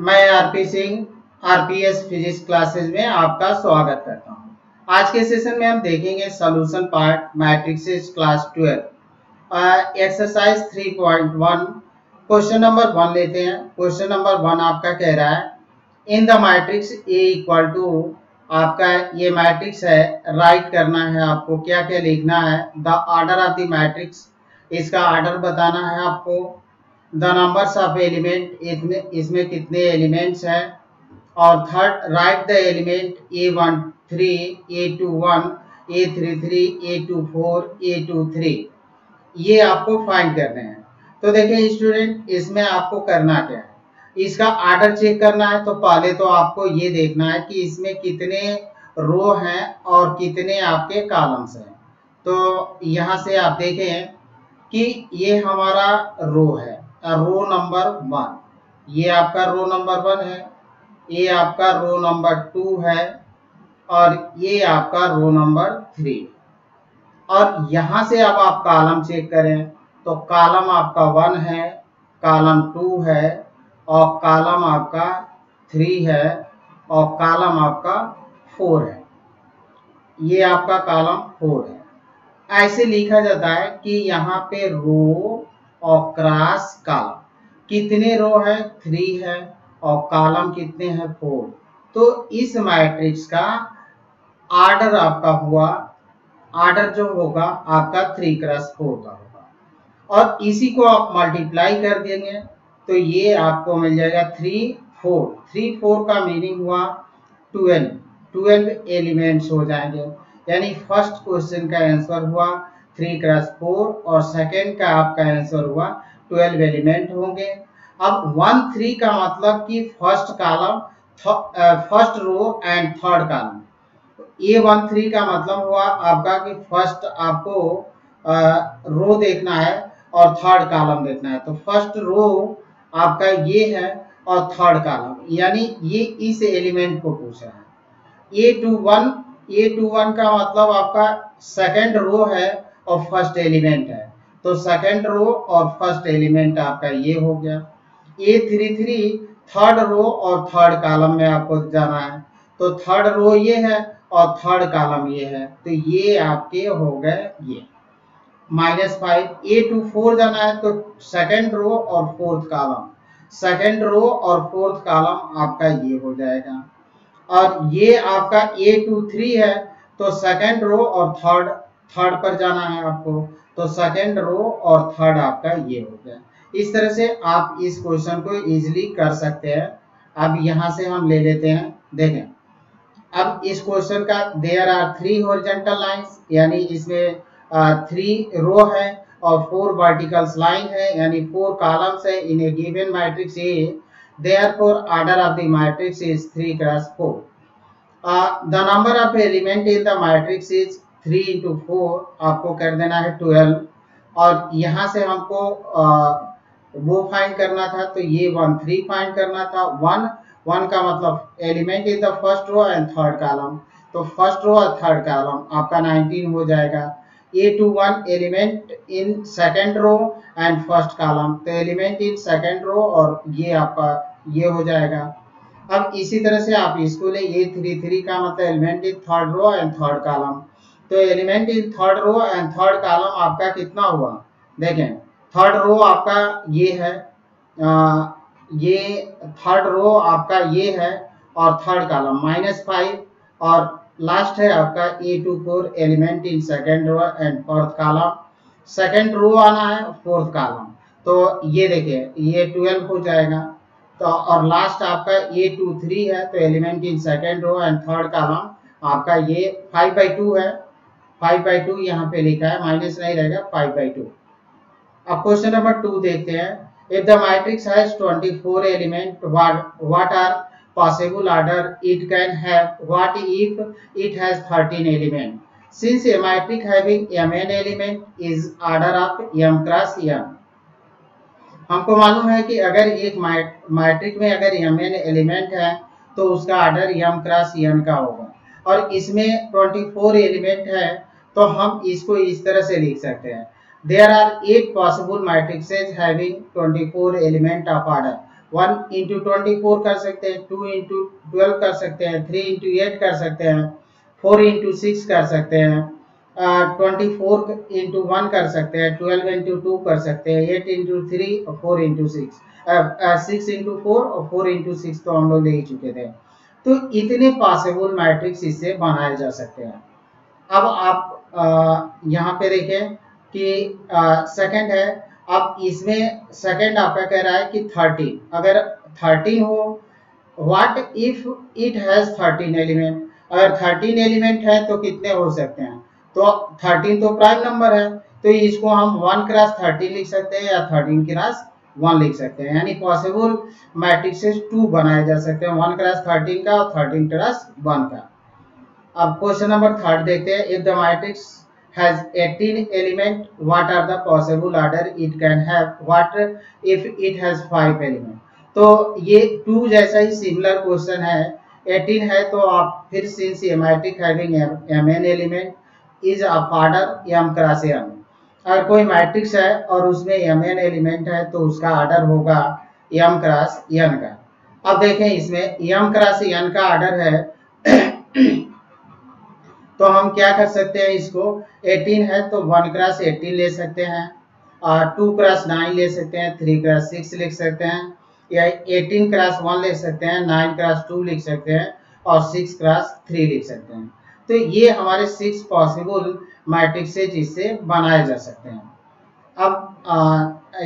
मैं RP Singh RPS physics classes में आपका स्वागत करता हूं। आज के सेशन में हम देखेंगे solution part matrices class 12 exercise 3.1 question number 1 लेते हैं। क्वेश्चन नंबर 1 आपका कह रहा है in the matrix A equal to, आपका ये मैट्रिक्स है, राइट करना है आपको, क्या क्या लिखना है, the order of the matrix, इसका ऑर्डर बताना है आपको, द नंबर्स ऑफ एलिमेंट, इसमें कितने एलिमेंट्स हैं, और third right the element A13, A21, A33, A24, A23, ये आपको फाइंड करने हैं। तो देखिए स्टूडेंट, इसमें आपको करना क्या है, इसका ऑर्डर चेक करना है। तो पहले तो आपको ये देखना है कि इसमें कितने रो हैं और कितने आपके कॉलम्स हैं। तो यहाँ से आप देखें कि ये हमारा रो है, रो नंबर 1, ये आपका रो नंबर 1 है, ये आपका रो नंबर 2 है, और ये आपका रो नंबर 3। और यहाँ से अब आप कॉलम चेक करें तो कॉलम आपका 1 है, कॉलम 2 है, और कॉलम आपका 3 है, और कॉलम आपका 4 है। ये आपका कॉलम 4 है। ऐसे लिखा जाता है कि यहाँ पे रो और क्रॉस कॉलम, कितने रो है 3 है, और कॉलम कितने हैं 4। तो इस मैट्रिक्स का ऑर्डर आपका हुआ, ऑर्डर जो होगा आपका 3 क्रॉस 4 का होगा, और इसी को आप मल्टीप्लाई कर देंगे तो ये आपको मिल जाएगा 3 4। 3 4 का मीनिंग हुआ 12 एलिमेंट्स हो जाएंगे। यानी फर्स्ट क्वेश्चन का आंसर हुआ 3 क्रॉस 4, और सेकेंड का आपका आंसर हुआ 12 एलिमेंट होंगे। अब 1 3 का मतलब कि first column, first row and third column. A1 3 का मतलब हुआ आपका कि फर्स्ट आपको रो देखना है और थर्ड कॉलम देखना है। तो फर्स्ट रो आपका ये है और थर्ड कॉलम, यानी ये इस एलिमेंट को पूछा है। A21 का मतलब आपका सेकंड रो है और फर्स्ट एलिमेंट है, तो सेकंड रो और फर्स्ट एलिमेंट आपका ये हो गया। A33 थर्ड रो और थर्ड कॉलम में आपको जाना है, तो थर्ड रो ये है और थर्ड कॉलम ये है, तो ये आपके हो गए ये -5। A24 जाना है तो सेकंड रो और फोर्थ कॉलम, सेकंड रो और फोर्थ कॉलम आपका ये हो जाएगा। और ये आपका A23 है तो सेकंड रो और थर्ड पर जाना है आपको, तो सेकंड रो और थर्ड आपका ये हो गया। इस तरह से आप इस क्वेश्चन को इजीली कर सकते हैं। अब यहाँ से हम ले लेते हैं, देखें अब इस क्वेश्चन का देयर आर 3 हॉरिजॉन्टल लाइंस, यानी इसमें 3 रो है और 4 वर्टिकल लाइन है, यानी 4 कॉलम्स है in a given matrix A. Therefore, order of the matrix is 3 cross 4. The number of element in the matrix is 3 into 4. आपको कर देना है 12, और यहाँ से हमको वो फाइंड करना था, तो ये 1 3 फाइंड करना था। 1 का मतलब element in the first row and third column, तो फर्स्ट रो और थर्ड कॉलम आपका 19 हो जाएगा। A21 element in second row and first column, तो एलिमेंट इन सेकंड रो और ये आपका ये हो जाएगा। अब इसी तरह से आप इसको ले, A33 का मतलब element in third row and third column, तो element in third row and third column आपका कितना हुआ, देखें थर्ड रो आपका ये है, ये थर्ड रो आपका ये है, और थर्ड कॉलम -5, और लास्ट है आपका A24 element in second row and fourth column, second row आना है फोर्थ कॉलम, तो ये देखिए ये 12 हो जाएगा। तो और लास्ट आपका A23 है, तो element in second row and third column आपका ये 5/2 है, 5/2 यहाँ पे लिखा है, माइनस नहीं रहेगा, 5/2। अब क्वेश्चन नंबर 2 देखते हैं। If the matrix has 24 element, what are possible order it can have, what if it has 13 element? Since a matrix having mn element is order of m cross m, हमको मालूम है कि अगर एक matrix में अगर mn एलिमेंट है तो उसका ऑर्डर m क्रॉस n का होगा, और इसमें 24 एलिमेंट है, तो हम इसको इस तरह से लिख सकते हैं, there are 8 possible matrices having 24 element of order, 1 into 24 कर सकते हैं, 2 इंटू 12 कर सकते हैं, 3 इंटू 8 कर सकते हैं, 4 इंटू 6 कर सकते हैं, 24 इंटू 1 कर सकते हैं, 12 इंटू 2 कर सकते हैं, 8 इंटू 3 और 4 इंटू 6, 6 इंटू 4 और 4 इंटू 6 तो हम लोग ले ही चुके थे। तो इतने पॉसिबल मैट्रिक्स इससे बनाए जा सकते हैं। अब आप यहाँ पे देखें कि सेकंड है। अब इसमें सेकंड आपका कह रहा है कि 13, अगर 13 हो, what if it has 13 element, अगर 13 एलिमेंट है तो कितने हो सकते हैं? तो 13 तो प्राइम नंबर है, तो इसको हम 1 क्रॉस 13 लिख सकते हैं या 13 क्रॉस 1 लिख सकते हैं, यानी पॉसिबल मैट्रिक्सेस 2 बनाए जा सकते हैं, 1 क्रॉस 13 का और 13 क्रॉस 1 का। अब क्वेश्चन नंबर 3 देखते हैं। If the matrix has 18 element, what are the possible order it can have? What if it has 5 element? तो ये 2 जैसा ही सिमिलर क्वेश्चन है। 18 है तो आप फिर since A matrix having mn element is of order m cross n, अगर कोई मैट्रिक्स है और उसमें mn एलिमेंट है तो उसका ऑर्डर होगा m क्रॉस n का। अब देखें इसमें m क्रॉस n का ऑर्डर है तो हम क्या कर सकते हैं, इसको 18 है तो 1 क्रॉस 18 ले सकते हैं, और 2 क्रॉस 9 ले सकते हैं, 3 क्रॉस 6 लिख सकते हैं, या 18 क्रॉस 1 ले सकते हैं, 9 क्रॉस 2 लिख सकते हैं और 6 क्रॉस 3 लिख सकते हैं। तो ये हमारे 6 पॉसिबल मैट्रिक्स है जिससे बनाए जा सकते हैं। अब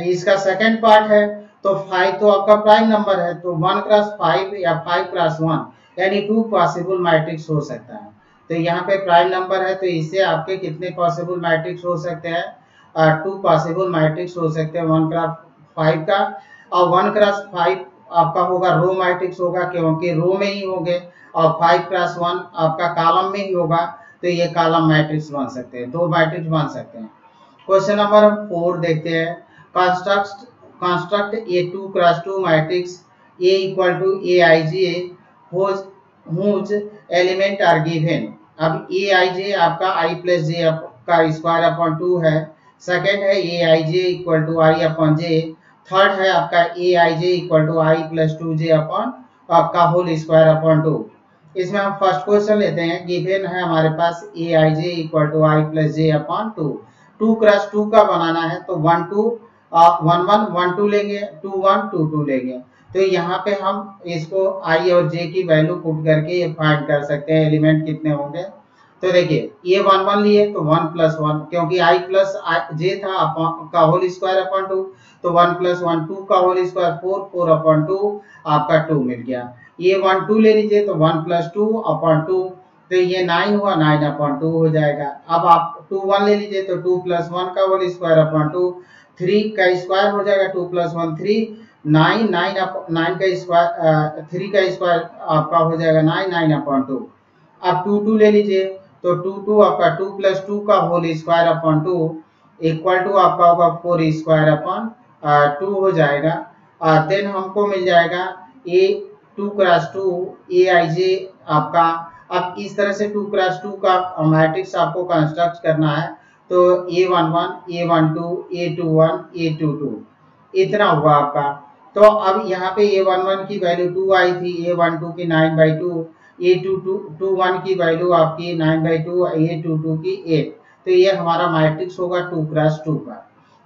इसका सेकंड पार्ट है तो 5 तो आपका प्राइम नंबर है, तो 1 क्रॉस 5 या 5 क्रॉस 1 यानी 2 पॉसिबल मैट्रिक्स हो सकता है। तो यहाँ पे प्राइम नंबर है तो इससे आपके कितने पॉसिबल मैट्रिक्स हो सकते हैं? 2 पॉसिबल मैट्रिक्स हो सकते हैं 1 क्रॉस 5 का, और 1 क्रॉस 5 आपका होगा रो मैट्रिक्स होगा क्योंकि रो में ही होंगे, और 5 क्रॉस 1 आपका कॉलम में ही होगा तो ये कॉलम मैट्रिक्स बन सकते हैं, 2 मैट्रिक्स बन सकते हैं। क्वेश्चन नंबर 4 देखते हैं। Construct a 2 cross 2 matrix A equal to Aij whose element are given. अब Aij आपका i प्लस जे का स्क्वायर अपॉन 2 है, सेकेंड है Aij equal to i upon j, third है आपका Aij equal to i plus 2j upon आपका whole square upon 2। इसमें हम फर्स्ट क्वेश्चन लेते हैं। गिवन है हमारे पास Aij equal to i plus j upon 2, 2 cross 2 का बनाना है तो 1 2 1 1 1 2 लेंगे, 2 1 2 2 लेंगे। तो यहाँ पे हम इसको i और j की वैल्यू पुट करके ये फाइंड कर सकते हैं एलिमेंट कितने होंगे। तो देखिए ये 1 1 लिए तो 1 प्लस 1, क्योंकि i प्लस j था का होल स्क्वायर अपॉन 2, तो 1 प्लस 1 2 का होल स्क्वायर 4 4 अपॉन 2 आपका 2 मिल गया। ये 1 2 ले लीजिए तो 1 प्लस 2 अपॉन 2, तो ये 9 हुआ, 9 अपॉन 2 हो जाएगा। अब आप 2 1 ले लीजिए तो 2 प्लस 1 का होल स्क्वायर अपॉन 2, 3 का स्क्वायर हो जाएगा, 2 प्लस 1 3, 9 9 का स्क्वायर 3 का स्क्वायर आपका हो जाएगा 9 9 अपॉन 2। अब 2 2 ले लीजिए तो 2 2 आपका 2 प्लस 2 का whole square upon 2 equal to आपका होगा 4 स्क्वायर अपॉन 2 हो जाएगा। देन हमको मिल जाएगा ए 2 क्रॉस 2 Aij आपका। अब इस तरह से 2 क्रॉस 2 का मैट्रिक्स आपको कंस्ट्रक्ट करना है, तो A11 A12 A21 A22 इतना हुआ आपका। तो अब यहाँ पे A11 की वैल्यू 2 आई थी, A12 की 9/2, A21 की वैल्यू आपकी 9/2, A22 की 8। तो ये हमारा मैट्रिक्स होगा 2 क्रॉस 2 का,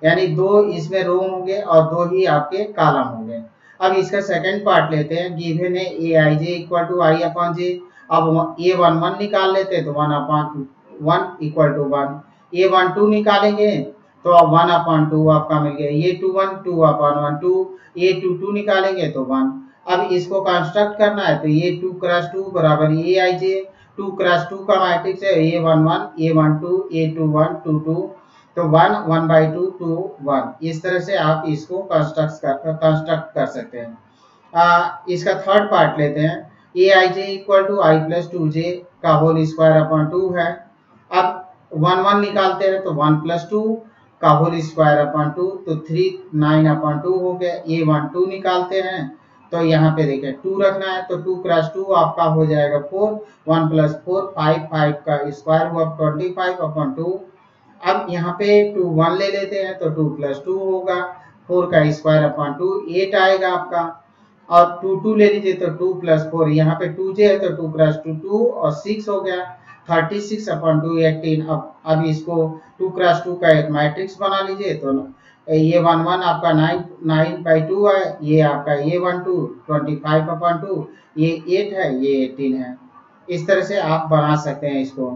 यानी 2 इसमें रो होंगे और 2 ही आपके कॉलम होंगे। अब इसका सेकंड पार्ट लेते हैं। गिवन है Aij equal to i upon j। अब A11 निकाल लेते हैं तो 1 अपॉन 1 इक्वल टू 1, A12 निकालेंगे तो अब 1 अपॉन 2 आपका मिल गया, A21 2 अपॉन 1 2, A22 निकालेंगे तो 1। अब इसको कंस्ट्रक्ट करना है तो ये 2 क्रॉस 2 बराबर Aij, 2 क्रॉस 2 का मैट्रिक्स है A11 A12 A21 2 2, तो 1 1/2 2 1। इस तरह से आप इसको कंस्ट्रक्ट कर सकते हैं। इसका थर्ड पार्ट लेते हैं। Aij equal to i plus 2j का होल स्क्वायर अपॉन 2 है। अब 1 1 निकालते हैं तो 1 प्लस 2 का होल स्क्वायर अपॉन 2, तो 3 9 अपॉन 2 हो गया। A12 निकालते हैं तो यहाँ पे देखिए 2 रखना है तो 2 क्रॉस 2 आपका हो जाएगा 4, 1 प्लस 4 5 5 का स्क्वायर हुआ 25 अपॉन 2। अब यहाँ पे 2 1 ले लेते हैं तो 2 प्लस 2 होगा, 4 का स्क्वायर अपॉन 2 8 आएगा आपका। और 2 ले लीजिए तो 2 + 4, यहाँ पे 2j है तो 2 × 2 2 और 6 हो गया 36/2 18। अब इसको 2 × 2 का एक मैट्रिक्स बना लीजिए। तो ये 1 1 आपका 9/2 है, ये आपका ये 1 2 25/2, ये 8 है, ये 18 है। इस तरह से आप बना सकते हैं इसको।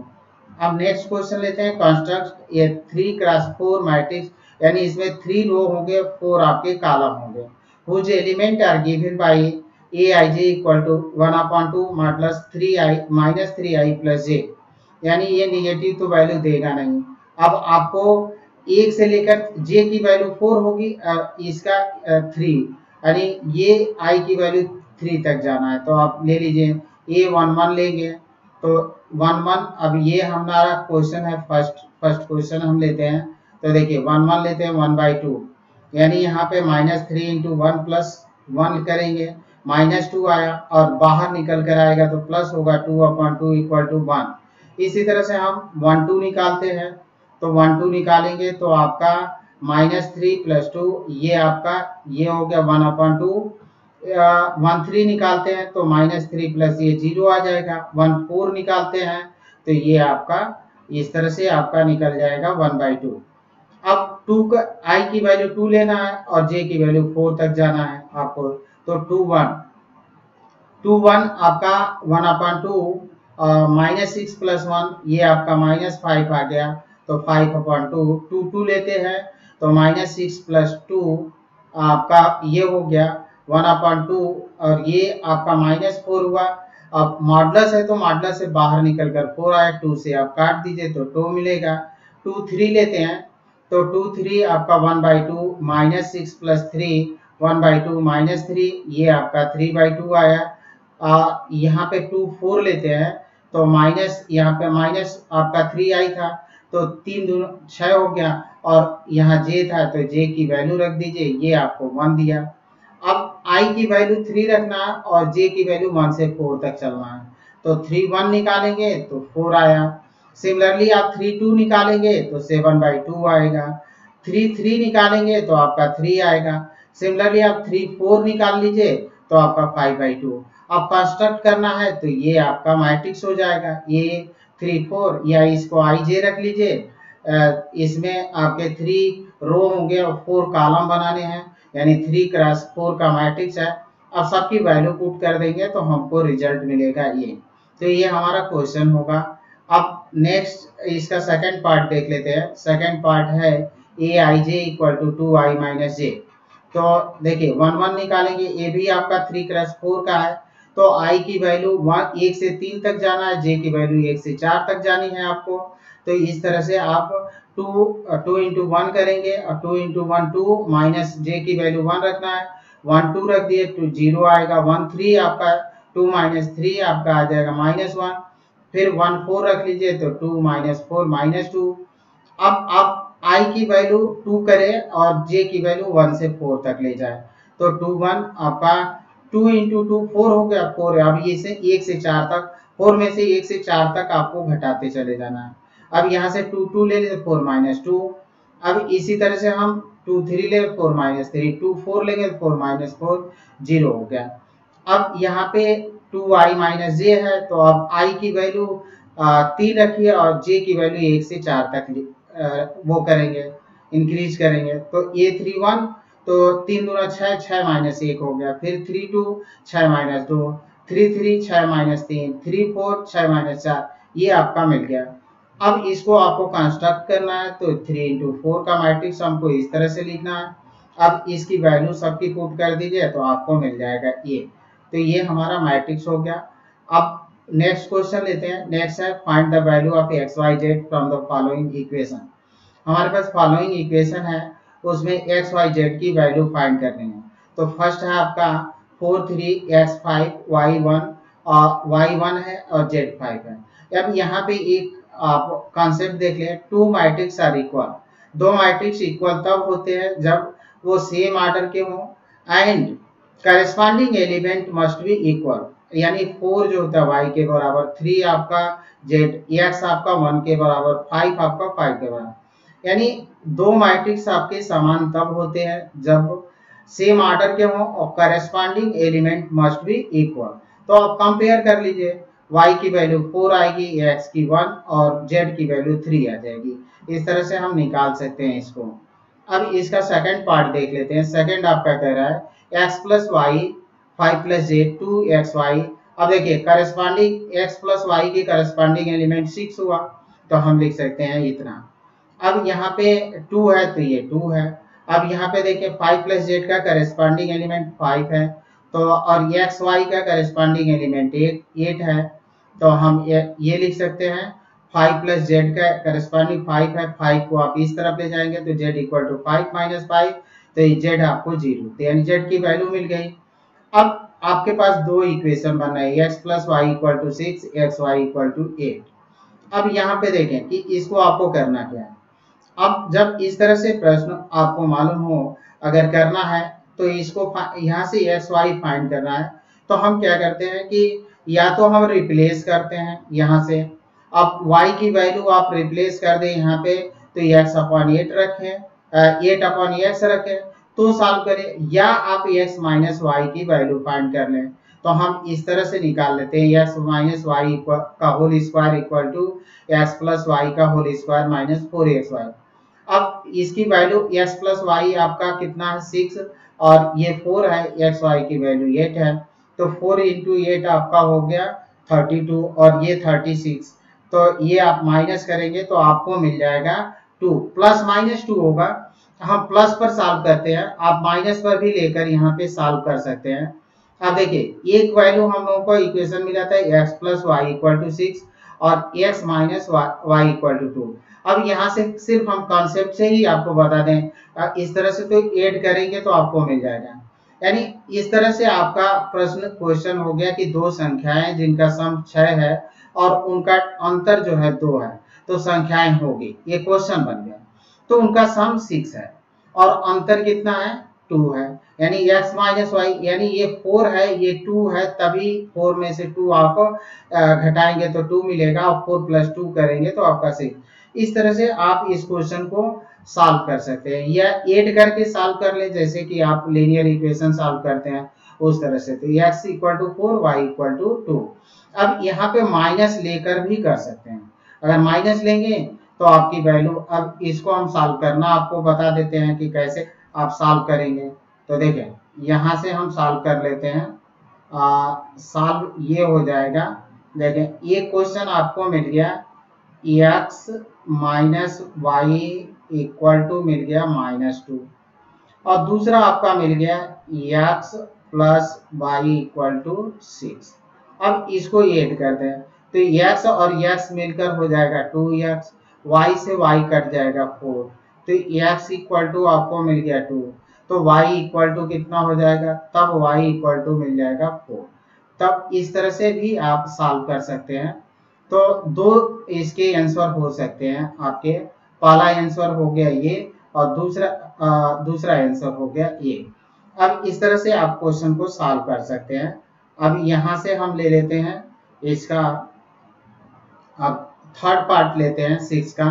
अब नेक्स्ट क्वेश्चन लेते हैं, कंस्ट्रक्ट ये 3 × 4 मैट्रिक्स, यानी इसमें 3 रो होंगे, 4 आपके कॉलम होंगे। whose element are given by aij equal to 1/2 modulus 3i - 3i + j, यानी ये निगेटिव तो वैल्यू देगा नहीं। अब आपको 1 से लेकर j की वैल्यू 4 होगी, इसका 3, यानी ये i की वैल्यू 3 तक जाना है। तो आप ले लीजिए a11 लेंगे तो 1 1। अब ये हमारा क्वेश्चन है, फर्स्ट क्वेश्चन हम लेते हैं। तो देखिए 1 1 लेते हैं 1/2, यानी यहाँ पे -3 × 1 + 1 करेंगे, -2 आया और बाहर निकल कर आएगा तो प्लस होगा 2/2 = 1। इसी तरह से हम 1 2 निकालते हैं, तो 1 2 निकालेंगे तो आपका -3 + 2, ये आपका ये हो गया 1/2। 1 3 निकालते हैं तो -3 + ये 0 आ जाएगा। 1 4 निकालते हैं तो ये आपका इस तरह से आपका निकल जाएगा 1/2। अब 2 का i की वैल्यू 2 लेना है और j की वैल्यू 4 तक जाना है आपको। तो 2 1 आपका 1/2 -6 + 1, ये आपका -5 आ गया तो 5/2। 2 2 लेते हैं तो -6 + 2 आपका ये हो गया 1/2 और ये आपका -4 हुआ। अब मॉडुलस है तो मॉडुलस से बाहर निकलकर 4 आया, 2 से आप काट दीजिए तो 2 मिलेगा। 2 3 लेते हैं तो 2 3 आपका 1/2 -6 + 3 1/2 -3, ये आपका 3/2 आया। यहाँ पे 2 4 लेते हैं तो माइनस यहाँ पे माइनस आपका 3i था तो 3 दूनी 6 हो गया और यहाँ j था तो j की वैल्यू रख दीजिए, ये आपको 1 दिया। अब i की वैल्यू 3 रखना है और j की वैल्यू 1 से 4 तक चलना है। तो 3 1 निकालेंगे तो 4 आया। सिमिलरली आप 3 2 निकालेंगे तो 7/2 आएगा। 3 3 निकालेंगे तो आपका 3 आएगा। सिमिलरली आप 3 4 निकाल लीजिए तो आपका 5/2। अब कंस्ट्रक्ट करना है तो ये आपका मैट्रिक्स हो जाएगा, ये 3 4, या इसको ij रख लीजिए। इसमें आपके 3 रो होंगे और 4 कॉलम बनाने हैं, यानी 3 × 4 का मैट्रिक्स है। अब सबकी वैल्यू पुट कर देंगे तो हमको रिजल्ट मिलेगा ये। तो ये हमारा क्वेश्चन होगा। अब नेक्स्ट इसका सेकंड पार्ट देख लेते हैं। सेकंड पार्ट है aij = 2i - j। तो देखिए 1 1 निकालेंगे, ये भी आपका 3 × 4 का है। तो i की वैल्यू 1 से 3 तक जाना है, j की वैल्यू 1 से 4 तक जानी है आपको। तो इस तरह से आप 2 × 1 करेंगे और 2 × 1 2 माइनस j की वैल्यू 1 रखना है। 1 2 रख दिए तो 0 आएगा। 1 3 आपका 2 - 3 आपका आ जाएगा -1। फिर 1 4 रख लीजिए तो 2 - 4 -2। अब आप i की वैल्यू 2 करें और j की वैल्यू 1 से 4 तक ले जाए तो 2 1 आपका 2 × 2 4 हो गया 4। अब ये से 1 से 4 तक, 4 में से 1 से 4 तक आपको घटाते चले जाना है। अब यहाँ से 2 2 ले लेते 4 - 2। अब इसी तरह से हम 2 3 ले 4 - 3, 2 4 लेंगे 4 - 4 0 हो गया। अब यहाँ पे 2i - j है तो अब i की वैल्यू 3 रखिए और j की वैल्यू 1 से 4 तक वो करेंगे, इंक्रीज करेंगे। तो ये 3 1 तो 3 दूना 6 6 - 1 हो गया। फिर 3 2 6 - 2, 3 3 6 - 3, 3 4 6 - 4, ये आपका मिल गया। अब इसको आपको कंस्ट्रक्ट करना है तो 3 × 4 का मैट्रिक्स हमको इस तरह से लिखना है। अब इसकी वैल्यू सबकी पुट कर दीजिए तो आपको मिल जाएगा ये। तो ये हमारा मैट्रिक्स हो गया। अब नेक्स्ट क्वेश्चन लेते हैं। नेक्स्ट है find the value of x y z from the following equation. हमारे पास फॉलोइंग इक्वेशन है, उसमें एक्स वाई जेड की वैल्यू फाइंड करनी है। तो फर्स्ट है आपका 4 3 x 5 y 1 और y 1 है और z 5 है। अब यहाँ पे एक आप कॉन्सेप्ट देख लें, 2 matrix are equal. 2 matrix equal तब होते हैं जब वो सेम ऑर्डर के हों and corresponding element must be equal, यानी 4 जो होता है y के बराबर, 3 आपका z, x आपका 1 के बराबर, 5 आपका 5 के बराबर। यानी 2 मैट्रिक्स आपके समान तब होते हैं जब सेम ऑर्डर के हों और corresponding element must be equal. तो आप कंपेयर कर लीजिए, y की वैल्यू 4 आएगी, x की 1 और z की वैल्यू 3 आ जाएगी। इस तरह से हम निकाल सकते हैं इसको। अब इसका सेकंड पार्ट देख लेते हैं। सेकंड आपका कह रहा है x plus y 5 plus z 2xy। अब देखिए करस्पॉन्डिंग x प्लस वाई की करस्पॉन्डिंग एलिमेंट 6 हुआ, तो हम लिख सकते हैं इतना। अब यहाँ पे 2 है तो ये 2 है। अब यहाँ पे देखिए 5 प्लस जेड का करस्पॉन्डिंग एलिमेंट 5 है, तो और एक्स वाई का करस्पॉन्डिंग एलिमेंट 8 है, तो हम ये लिख सकते हैं 5 प्लस जेड का करस्पॉन्डिंग 5 है। 5 को आप इस तरफ ले जाएंगे तो z इक्वल टू 5 माइनस 5, तो z आपको 0, तो यानी z की वैल्यू मिल गई। अब आपके पास दो इक्वेशन बन रहे हैं, x plus Y equal to 6, x y equal to 8। अब यहाँ पे देखें कि इसको आपको करना क्या है। अब जब इस तरह से प्रश्न आपको मालूम हो अगर करना है तो इसको यहाँ से एक्स वाई फाइंड करना है, तो हम क्या करते हैं कि या तो हम रिप्लेस करते हैं यहाँ से। अब y की वैल्यू आप रिप्लेस कर दें यहाँ पे, तो x अपॉन 8 रखें, 8 अपॉन x रखें तो सॉल्व करें, या आप x माइनस वाई की वैल्यू फाइंड कर लें। तो हम इस तरह से निकाल लेते हैं x माइनस वाई का whole square equal to x plus y का होल स्क्वायर माइनस 4xy। अब इसकी वैल्यू x प्लस वाई आपका कितना है 6 और ये 4 है, एक्स वाई की वैल्यू 8 है, तो 4 इंटू 8 आपका हो गया 32 और ये 36, तो ये आप माइनस करेंगे तो आपको मिल जाएगा 2, प्लस माइनस 2 होगा। हम प्लस पर सॉल्व करते हैं, आप माइनस पर भी लेकर यहाँ पे सॉल्व कर सकते हैं। अब देखिए एक वैल्यू हम लोगों को इक्वेशन मिला था x plus Y equal to 6 और x minus Y equal to 2। अब यहाँ से सिर्फ हम कॉन्सेप्ट से ही आपको बता दें, इस तरह से तो ऐड करेंगे तो आपको मिल जाएगा। यानी इस तरह से आपका प्रश्न क्वेश्चन हो गया कि दो संख्याएं जिनका सम 6 है और उनका अंतर जो है 2 है, तो संख्याएं होगी, ये क्वेश्चन बन गया। तो उनका सम 6 है और अंतर कितना है 2 है, यानी x माइनस वाई, यानी ये 4 है ये 2 है, तभी 4 में से 2 आप घटाएंगे तो 2 मिलेगा और 4 प्लस 2 करेंगे तो आपका 6। इस तरह से आप इस क्वेश्चन को सॉल्व कर सकते हैं, या ऐड करके सॉल्व कर ले जैसे कि आप लीनियर इक्वेशन सॉल्व करते हैं उस तरह से। तो x equal to 4 y equal to 2। अब यहाँ पे माइनस लेकर भी कर सकते हैं, अगर माइनस लेंगे तो आपकी वैल्यू, अब इसको हम सॉल्व करना आपको बता देते हैं कि कैसे आप सॉल्व करेंगे। तो देखें यहाँ से हम सॉल्व कर लेते हैं, सॉल्व ये हो जाएगा। देखें ये क्वेश्चन आपको मिल गया x minus Y equal to मिल गया -2 और दूसरा आपका मिल गया x plus Y equal to 6। अब इसको ऐड कर दें तो x और x मिलकर हो जाएगा 2x, y से y कट जाएगा 4, तो x इक्वल टू आपको मिल गया 2, तो y इक्वल टू कितना हो जाएगा, तब y इक्वल टू मिल जाएगा 4। तब इस तरह से भी आप सॉल्व कर सकते हैं। तो दो इसके आंसर हो सकते हैं आपके, पहला आंसर हो गया ये और दूसरा आंसर हो गया ये। अब इस तरह से आप क्वेश्चन को सॉल्व कर सकते हैं। अब यहाँ से हम ले लेते हैं इसका, अब थर्ड पार्ट लेते हैं 6 का।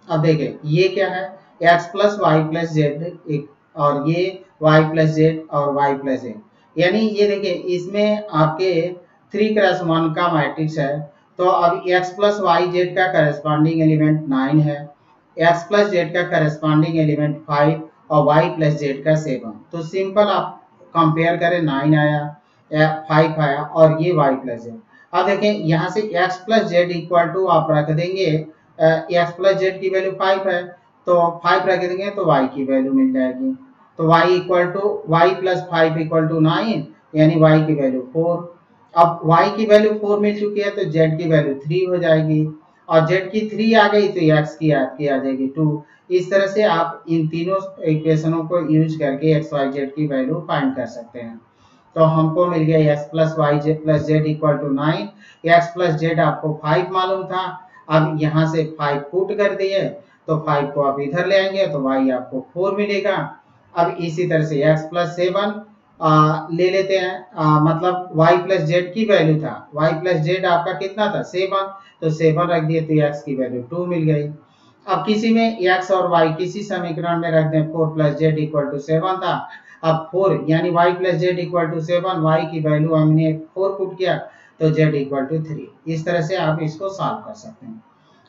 अब देखिए ये क्या है, x plus y plus z और ये y प्लस जेड और y प्लस जेड, यानी ये देखिए इसमें आपके 3x1 का मैट्रिक्स है। तो अब x प्लस वाई जेड का करस्पॉन्डिंग एलिमेंट 9 है, x प्लस जेड का करस्पॉन्डिंग एलिमेंट 5 और y प्लस जेड का 7। तो सिंपल आप कंपेयर करें, 9 आया, 5 आया और ये y प्लस जेड। अब देखें यहाँ से x plus z equal to आप रख देंगे, x प्लस जेड की वैल्यू 5 है तो 5 रख देंगे तो y की वैल्यू मिल जाएगी। तो y equal to y plus 5 equal to 9, यानी y की वैल्यू 4। अब y की वैल्यू 4 मिल चुकी है तो z की वैल्यू 3 हो जाएगी और z की 3 आ गई तो x की आपकी आ जाएगी 2। इस तरह से आप इन तीनों इक्वेशनों को यूज करके x y z की वैल्यू फाइंड कर सकते हैं। तो हमको मिल गया x plus y plus z equal to 9, x plus z आपको 5 मालूम था, अब यहाँ से 5 पुट कर दिए तो 5 को आप इधर ले आएंगे तो y आपको 4 मिलेगा। अब इसी तरह से x प्लस 7 ले लेते हैं, मतलब y प्लस जेड की वैल्यू था, y प्लस जेड आपका कितना था 7, तो 7 रख दिए तो x की वैल्यू 2 मिल गई। अब किसी में x और y किसी समीकरण में रख दें, 4 प्लस जेड इक्वल टू 7 था, अब 4 यानी y plus z equal to 7, y की वैल्यू हमने 4 पुट किया तो z इक्वल टू 3। इस तरह से आप इसको सॉल्व कर सकते हैं।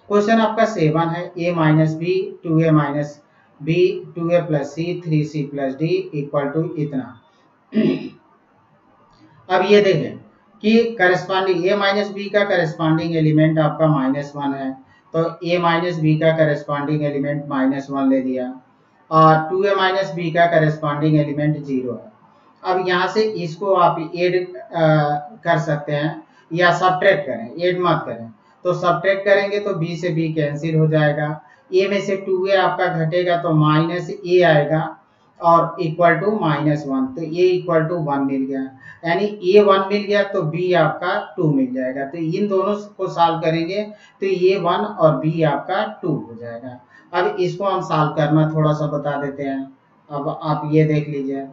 क्वेश्चन आपका 7 है, a minus b 2a minus b 2a plus c 3c plus d equal to इतना। अब ये देखें कि करस्पॉन्डिंग a माइनस बी का करस्पॉन्डिंग एलिमेंट आपका -1 है, तो a माइनस बी का करस्पॉन्डिंग एलिमेंट -1 ले लिया और 2a माइनस बी का करस्पॉन्डिंग एलिमेंट 0 है। अब यहाँ से इसको आप ऐड कर सकते हैं या सब्ट्रैक्ट करें, ऐड मत करें। तो सब्ट्रैक्ट करेंगे तो b से b कैंसिल हो जाएगा, a में से 2a आपका घटेगा तो माइनस a आएगा और इक्वल टू -1, तो a इक्वल टू 1 मिल गया, यानी a 1 मिल गया तो b आपका 2 मिल जाएगा। तो इन दोनों को सॉल्व करेंगे तो a 1 और b आपका 2 हो जाएगा। अब इसको हम सॉल्व करना थोड़ा सा बता देते हैं। अब आप ये देख लीजिए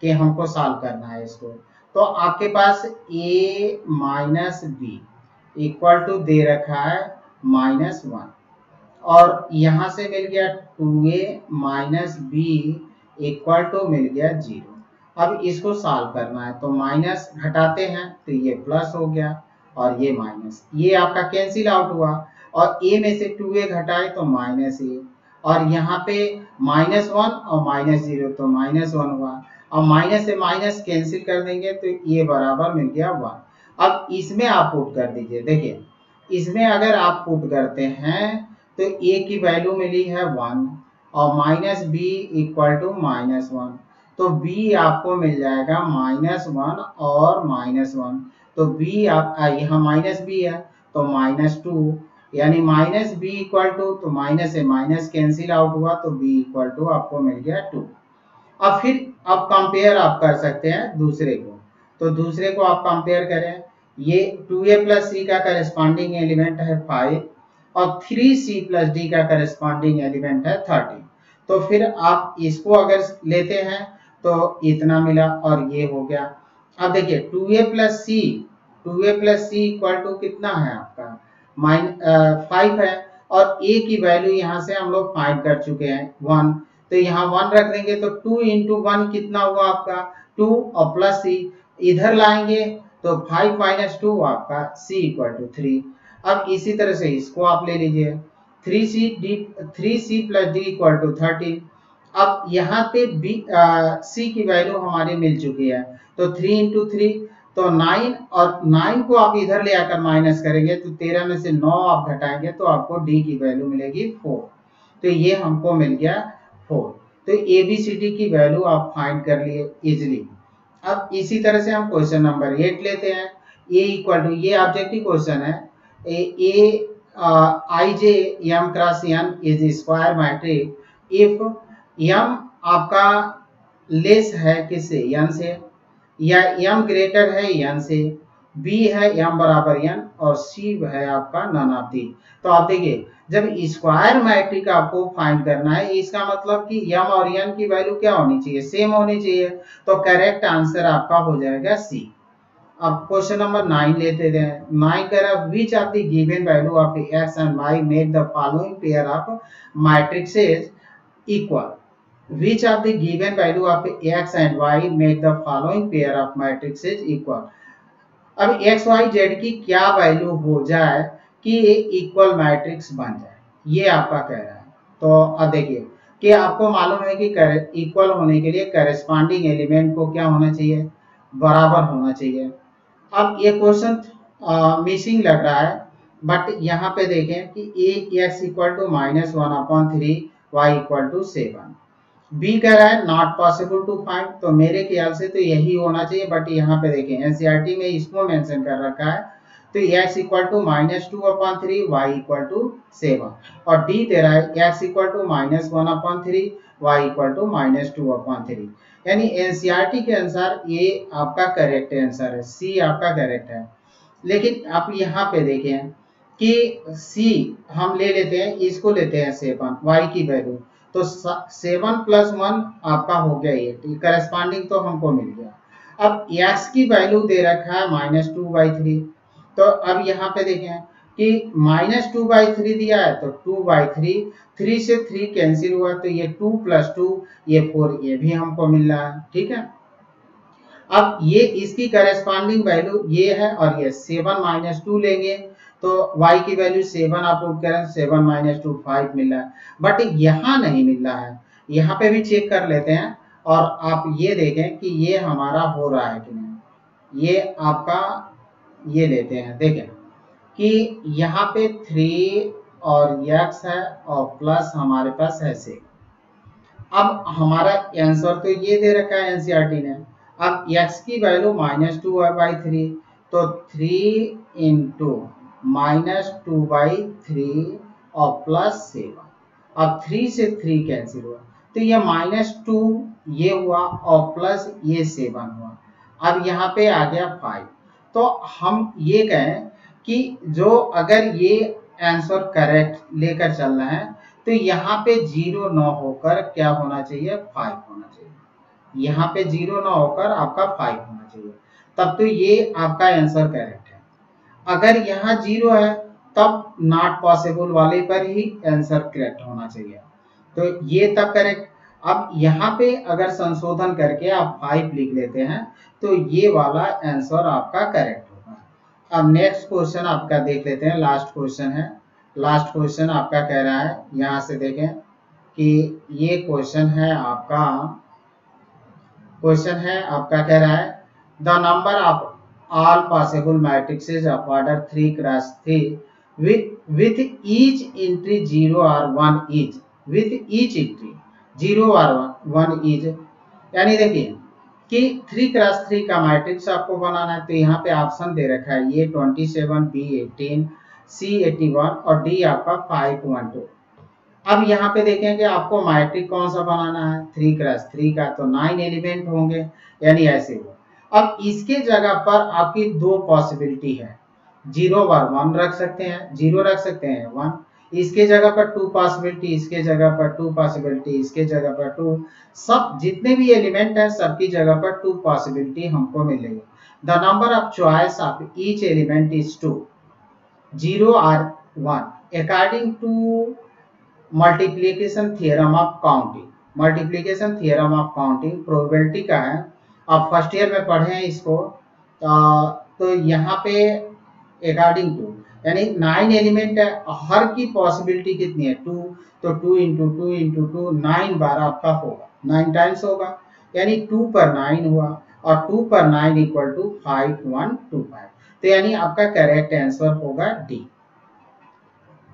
कि हमको सॉल्व करना है इसको। तो आपके पास a minus B equal to दे रखा है -1 और यहाँ से मिल गया 2a minus B equal to मिल गया 0। अब इसको सॉल्व करना है तो माइनस घटाते हैं तो ये प्लस हो गया और ये माइनस, ये आपका कैंसिल आउट हुआ और a में से 2a घटाए तो -a और यहाँ पे -1 और -0 तो -1 हुआ। अब माइनस से माइनस कैंसिल कर देंगे तो ये बराबर मिल गया 1। अब इसमें आप पुट कर दीजिए, देखिए इसमें अगर आप पुट करते हैं तो a की वैल्यू मिली है 1 और माइनस बी इक्वल टू -1, तो b आपको मिल जाएगा -1 और -1, तो b आप यहाँ माइनस बी है तो -2, यानी माइनस बी इक्वल टू, तो माइनस से माइनस कैंसिल आउट हुआ तो b इक्वल टू आपको मिल गया 2। अब फिर आप कंपेयर आप कर सकते हैं दूसरे को, तो दूसरे को आप कंपेयर करें, ये 2a प्लस सी का करस्पॉन्डिंग एलिमेंट है 5 और 3c प्लस डी का करस्पॉन्डिंग एलिमेंट है 30। तो फिर आप इसको अगर लेते हैं तो इतना मिला और ये हो गया। अब देखिए 2a plus C equal to कितना है आपका 5 है और a की वैल्यू यहाँ से हम लोग फाइंड कर चुके हैं 1, तो यहाँ 1 रख देंगे तो 2 इंटू 1 कितना हुआ आपका 2 और प्लस सी इधर लाएंगे तो 5 माइनस 2 आपका c इक्वल टू 3। अब इसी तरह से इसको आप ले लीजिए 3c plus d equal to 13। अब यहाँ पे c की वैल्यू हमारी मिल चुकी है तो 3 इंटू 3 तो 9 और 9 को आप इधर ले आकर माइनस करेंगे तो 13 में से 9 आप घटाएंगे तो आपको d की वैल्यू मिलेगी 4। तो ये हमको मिल गया 4। तो ABCD की वैल्यू आप फाइंड कर लिए इजिली। अब इसी तरह से हम क्वेश्चन नंबर 8 लेते हैं। a इक्वल टू, ये ऑब्जेक्टिव क्वेश्चन है, ij m cross n is square matrix if m आपका लेस है किससे, n से, या m ग्रेटर है n से, b है m बराबर n और c है आपका नन ऑफ दी। तो आप देखिए जब स्क्वायर मैट्रिक्स आपको फाइंड करना है इसका मतलब कि m और n की वैल्यू क्या होनी चाहिए, सेम होनी चाहिए, तो करेक्ट आंसर आपका हो जाएगा c। अब क्वेश्चन नंबर 9 लेते हैं। 9 कह रहा है which of the given value of x and y make the following pair of matrixes equal. Which of the given value of x and y make the following pair of matrices equal। अब x y z की क्या value हो जाए कि ये equal matrix बन जाए, ये आपका कह रहा है। तो अब देखिए कि आपको मालूम है कि इक्वल होने के लिए करस्पॉन्डिंग एलिमेंट को क्या होना चाहिए, बराबर होना चाहिए। अब ये क्वेश्चन मिसिंग लग रहा है, बट यहाँ पे देखें कि x equal to -1/3 y equal to 7। B कह रहा है नॉट पॉसिबल टू फाइंड, तो मेरे ख्याल से तो यही होना चाहिए, बट यहाँ पे देखें एनसीईआरटी में इसको मेंशन कर रखा है। तो x equal to -2/3 y equal to 7 और डी दे रहा है x equal to -1/3 y equal to -2/3, यानी एनसीईआरटी के अनुसार ये आपका करेक्ट आंसर है, सी आपका करेक्ट है। लेकिन आप यहाँ पे देखें कि सी हम ले लेते हैं, इसको लेते हैं 7 y की वैल्यू, तो 7 प्लस 1 आपका हो गया 8, करस्पॉन्डिंग तो हमको मिल गया। अब x की वैल्यू दे रखा है -2/3, तो अब यहाँ पे देखें कि -2/3 दिया है तो 2/3, 3 से 3 कैंसिल हुआ तो ये 2 + 2 ये 4, ये भी हमको मिल रहा है। ठीक है, अब ये इसकी करेस्पॉन्डिंग वैल्यू ये है और ये 7 - 2 लेंगे तो y की वैल्यू 7 आप पुट करें, 7 - 2 5 मिल रहा है। बट यहाँ नहीं मिल रहा है, यहाँ पे भी चेक कर लेते हैं और आप ये देखें कि ये हमारा हो रहा है कि नहीं। ये आपका ये लेते हैं, देखें कि यहाँ पे 3 और x है और प्लस हमारे पास है 6। अब हमारा आंसर तो ये दे रखा है एनसीईआरटी ने। अब x की वैल्यू -2/3 तो 3 × -2/3 और +7। अब 3 से 3 कैंसिल हुआ तो ये -2 ये हुआ और प्लस ये 7 हुआ। अब यहाँ पे आ गया 5। तो हम ये कहें कि जो अगर ये आंसर करेक्ट लेकर चलना है तो यहाँ पे 0 न होकर क्या होना चाहिए, 5 होना चाहिए। यहाँ पे 0 न होकर आपका 5 होना चाहिए, तब तो ये आपका आंसर करेक्ट है। अगर यहाँ 0 है तब नॉट पॉसिबल वाले पर ही आंसर करेक्ट होना चाहिए, तो ये तब करेक्ट। अब यहाँ पे अगर संशोधन करके आप 5 लिख लेते हैं तो ये वाला आंसर आपका करेक्ट होगा। अब नेक्स्ट क्वेश्चन आपका देख लेते हैं, लास्ट क्वेश्चन है। लास्ट क्वेश्चन आपका कह रहा है, यहाँ से देखें कि ये क्वेश्चन है आपका कह रहा है the number of all possible matrices of order 3 × 3 with each entry 0 or 1 each, with each entry 0 or 1 each। यानी देखिए कि 3 × 3 का मैट्रिक्स आपको बनाना है, तो यहाँ पे ऑप्शन दे रखा है ये 27, B 18, C 81 और D आपका 512। अब यहाँ पे देखें कि आपको मैट्रिक कौन सा बनाना है, 3 × 3 का, तो 9 एलिमेंट होंगे, यानी ऐसे हो। अब इसके जगह पर आपकी 2 पॉसिबिलिटी है, 0 और 1 रख सकते हैं, 0 रख सकते हैं 1, इसके जगह पर 2 पॉसिबिलिटी, इसके जगह पर 2 पॉसिबिलिटी, इसके जगह पर 2, सब जितने भी एलिमेंट है सबकी जगह पर 2 पॉसिबिलिटी हमको मिलेगी। The number of choice of each element is 2, 0 और 1 according to multiplication theorem of counting. Multiplication theorem of counting probability का है, आप फर्स्ट ईयर में पढ़े हैं इसको। तो यहाँ पे अकॉर्डिंग टू यानी 9 एलिमेंट है, हर की पॉसिबिलिटी कितनी है, 2, तो 2 × 2 × 2 9 बार आपका होगा, 9 टाइम्स होगा, यानी 2 पर 9 हुआ और 2 पर 9 = 5125। तो यानी आपका करेक्ट आंसर होगा डी।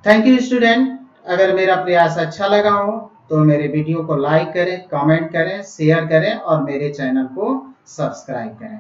Thank you student. अगर मेरा प्रयास अच्छा लगा हो तो मेरे वीडियो को लाइक करें, कमेंट करें, शेयर करें और मेरे चैनल को सब्सक्राइब करें।